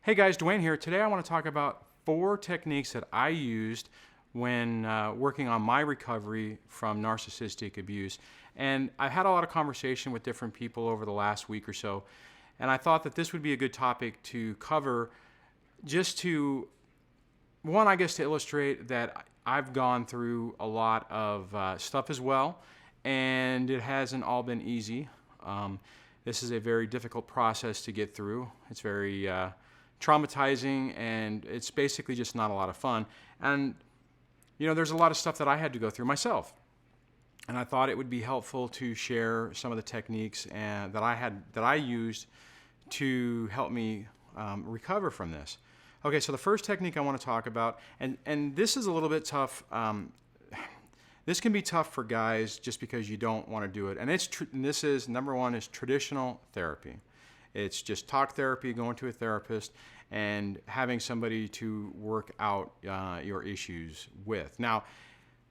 Hey guys, Dwayne here. Today I want to talk about 4 techniques that I used when working on my recovery from narcissistic abuse. And I've had a lot of conversation with different people over the last week or so, and I thought that this would be a good topic to cover, just to, one, I guess, to illustrate that I've gone through a lot of stuff as well, and it hasn't all been easy. This is a very difficult process to get through. It's very traumatizing, and it's basically just not a lot of fun. And there's a lot of stuff that I had to go through myself, and I thought it would be helpful to share some of the techniques that I used to help me recover from this. Okay, so the first technique I want to talk about, and this is a little bit tough. This can be tough for guys just because you don't want to do it. And this is, number one, is traditional therapy. It's just talk therapy, going to a therapist, and having somebody to work out your issues with. Now,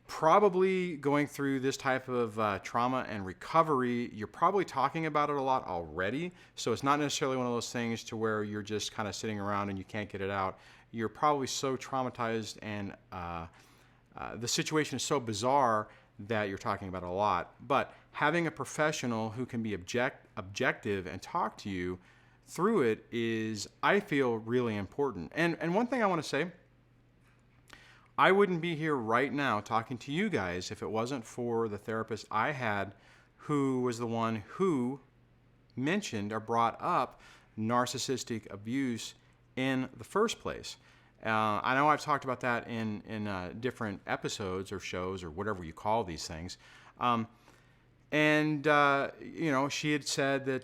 probably going through this type of trauma and recovery, you're probably talking about it a lot already. So it's not necessarily one of those things to where you're just kind of sitting around and you can't get it out. You're probably so traumatized, and the situation is so bizarre that you're talking about it a lot. But having a professional who can be objective and talk to you through it is, I feel, really important. And one thing I want to say, I wouldn't be here right now talking to you guys if it wasn't for the therapist I had, who was the one who mentioned or brought up narcissistic abuse in the first place. I know I've talked about that in different episodes or shows or whatever you call these things. She had said that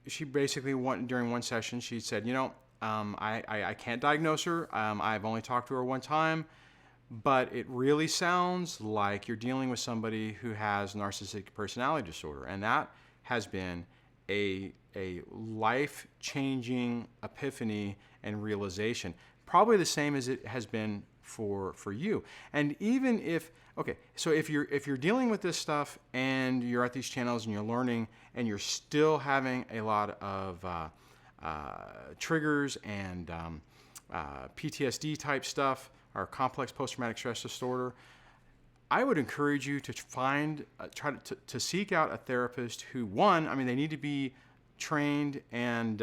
she basically during one session, she said, I can't diagnose her. I've only talked to her one time, but it really sounds like you're dealing with somebody who has narcissistic personality disorder. And that has been a life-changing epiphany and realization, probably the same as it has been for you. And even if, okay, so if you're dealing with this stuff and you're at these channels and you're learning and you're still having a lot of triggers and PTSD type stuff, or complex post-traumatic stress disorder, I would encourage you to try to seek out a therapist who, one, they need to be trained and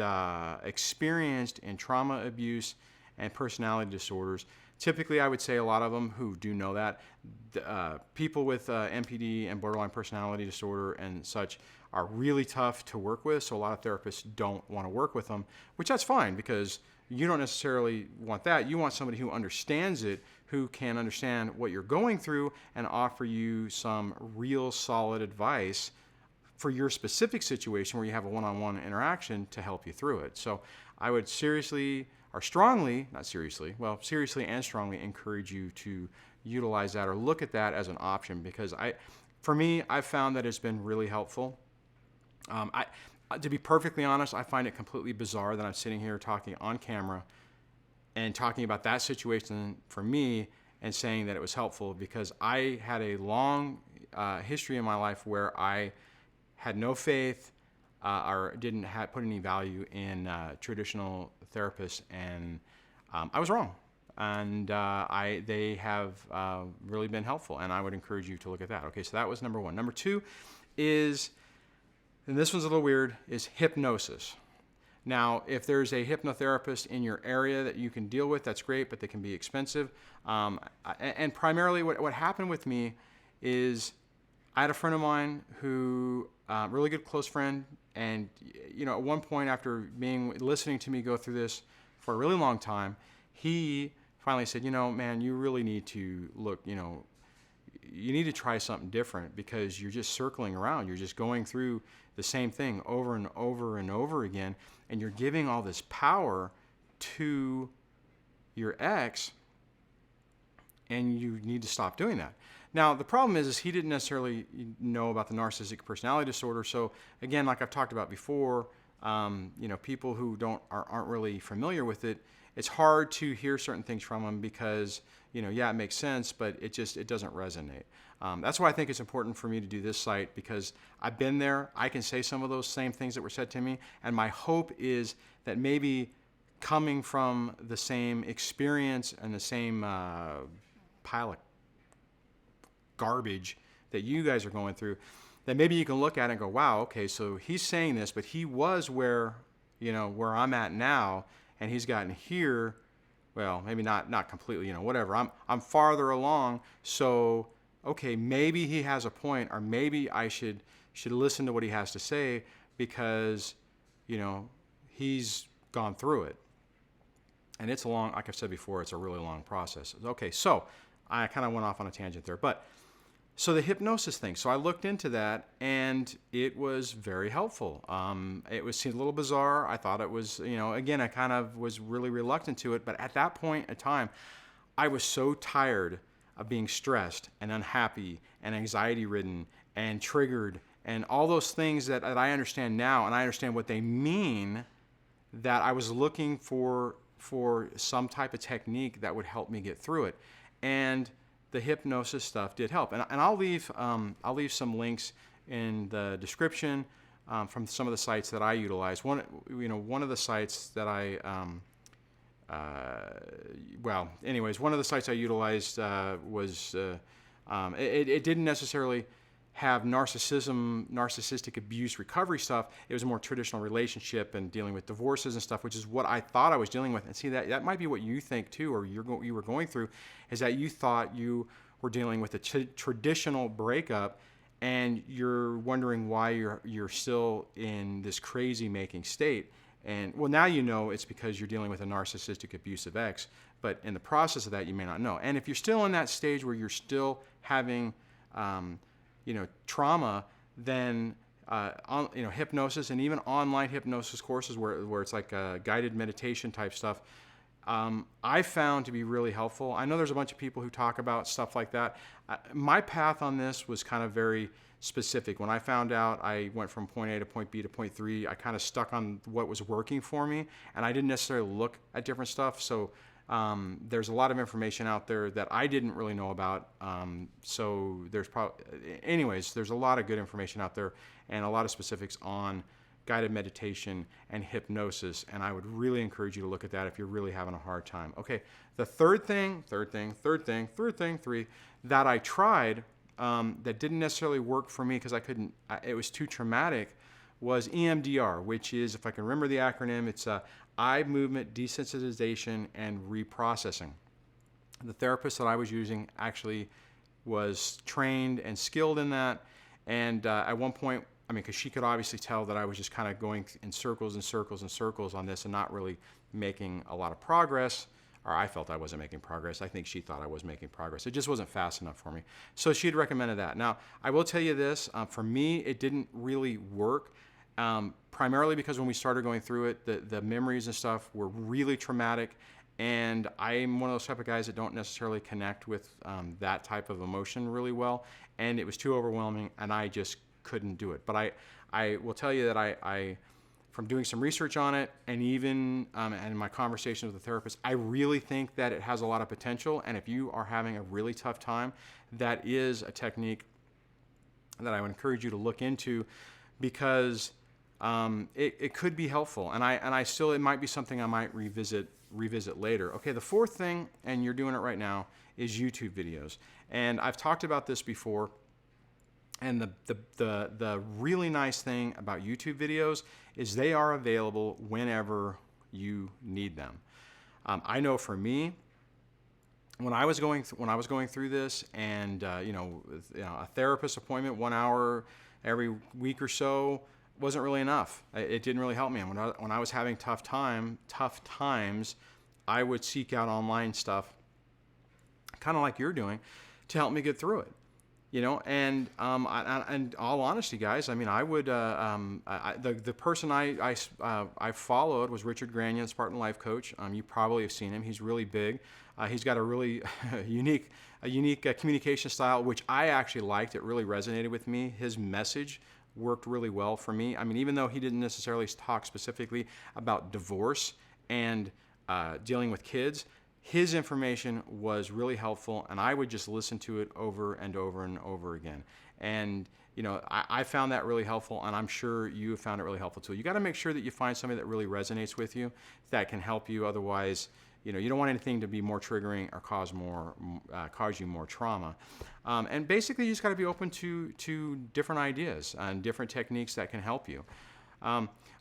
experienced in trauma, abuse, and personality disorders. Typically, I would say a lot of them who do know that. People with MPD and borderline personality disorder and such are really tough to work with, so a lot of therapists don't want to work with them, which that's fine, because you don't necessarily want that. You want somebody who understands it, who can understand what you're going through and offer you some real solid advice for your specific situation where you have a one-on-one interaction to help you through it. So I would seriously and strongly encourage you to utilize that or look at that as an option, because for me, I've found that it's been really helpful. To be perfectly honest, I find it completely bizarre that I'm sitting here talking on camera and talking about that situation for me and saying that it was helpful, because I had a long history in my life where I had no faith or didn't put any value in traditional therapists, and I was wrong. And they have really been helpful, and I would encourage you to look at that. Okay, so that was number one. Number two is, and this one's a little weird, is hypnosis. Now, if there's a hypnotherapist in your area that you can deal with, that's great, but they can be expensive. And primarily what happened with me is I had a friend of mine who, really good close friend, and at one point, after listening to me go through this for a really long time, he finally said, man, you really need to look, you need to try something different, because you're just circling around. You're just going through the same thing over and over and over again, and you're giving all this power to your ex, and you need to stop doing that. Now, the problem is he didn't necessarily know about the narcissistic personality disorder. So again, like I've talked about before, people who aren't really familiar with it, it's hard to hear certain things from them, because it makes sense, but it doesn't resonate. That's why I think it's important for me to do this site, because I've been there. I can say some of those same things that were said to me, and my hope is that maybe coming from the same experience and the same pile of garbage that you guys are going through, then maybe you can look at it and go, wow, okay, so he's saying this, but he was where I'm at now, and he's gotten here. Well, maybe not completely, whatever. I'm farther along, so okay, maybe he has a point, or maybe I should listen to what he has to say, because he's gone through it. And it's a long, like I've said before, it's a really long process. Okay, so I kind of went off on a tangent there, but so the hypnosis thing. So I looked into that, and it was very helpful. It seemed a little bizarre. I thought it was, again, I kind of was really reluctant to it. But at that point in time, I was so tired of being stressed and unhappy and anxiety-ridden and triggered and all those things that I understand now, and I understand what they mean, that I was looking for some type of technique that would help me get through it. And the hypnosis stuff did help, and I'll leave some links in the description from some of the sites that I utilize. One of the sites that one of the sites I utilized was it didn't necessarily have narcissistic abuse recovery stuff. It was a more traditional relationship and dealing with divorces and stuff, which is what I thought I was dealing with. And see, that might be what you think too, or you were going through, is that you thought you were dealing with a traditional breakup, and you're wondering why you're still in this crazy making state. And well, now you know it's because you're dealing with a narcissistic abusive ex, but in the process of that, you may not know. And if you're still in that stage where you're still having trauma, then hypnosis and even online hypnosis courses where it's like guided meditation type stuff, I found to be really helpful. I know there's a bunch of people who talk about stuff like that. My path on this was kind of very specific. When I found out I went from point A to point B to point 3, I kind of stuck on what was working for me, and I didn't necessarily look at different stuff. So there's a lot of information out there that I didn't really know about. So there's there's a lot of good information out there and a lot of specifics on guided meditation and hypnosis. And I would really encourage you to look at that if you're really having a hard time. Okay. The third thing that I tried, that didn't necessarily work for me because it was too traumatic, was EMDR, which is, if I can remember the acronym, it's eye movement desensitization and reprocessing. The therapist that I was using actually was trained and skilled in that. And at one point, because she could obviously tell that I was just kind of going in circles and circles and circles on this and not really making a lot of progress, or I felt I wasn't making progress. I think she thought I was making progress. It just wasn't fast enough for me. So she had recommended that. Now, I will tell you this, for me, it didn't really work. Primarily because when we started going through it, the memories and stuff were really traumatic, and I'm one of those type of guys that don't necessarily connect with that type of emotion really well, and it was too overwhelming, and I just couldn't do it. But I will tell you that I from doing some research on it, and even and my conversations with the therapist, I really think that it has a lot of potential, and if you are having a really tough time, that is a technique that I would encourage you to look into, because it could be helpful, and I still, it might be something I might revisit later. Okay, the fourth thing, and you're doing it right now, is YouTube videos. And I've talked about this before, and the really nice thing about YouTube videos is they are available whenever you need them. I know for me, when I was going through this, and a therapist appointment 1 hour every week or so wasn't really enough. It didn't really help me. And when I was having tough times, I would seek out online stuff, kind of like you're doing, to help me get through it. And in all honesty, guys, I would the person I followed was Richard Granion, Spartan Life Coach. You probably have seen him. He's really big. He's got a really unique communication style, which I actually liked. It really resonated with me. His message worked really well for me. Even though he didn't necessarily talk specifically about divorce and dealing with kids, his information was really helpful, and I would just listen to it over and over and over again. And you know, I found that really helpful, and I'm sure you have found it really helpful too. You got to make sure that you find somebody that really resonates with you, that can help you. Otherwise, you know, you don't want anything to be more triggering or cause you more trauma. And basically, you just got to be open to different ideas and different techniques that can help you.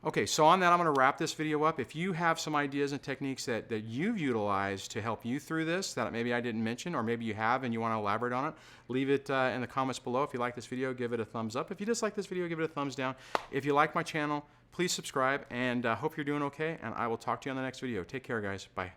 Okay, so on that, I'm going to wrap this video up. If you have some ideas and techniques that you've utilized to help you through this that maybe I didn't mention, or maybe you have and you want to elaborate on it, leave it in the comments below. If you like this video, give it a thumbs up. If you dislike this video, give it a thumbs down. If you like my channel, please subscribe, and hope you're doing okay, and I will talk to you on the next video. Take care, guys. Bye.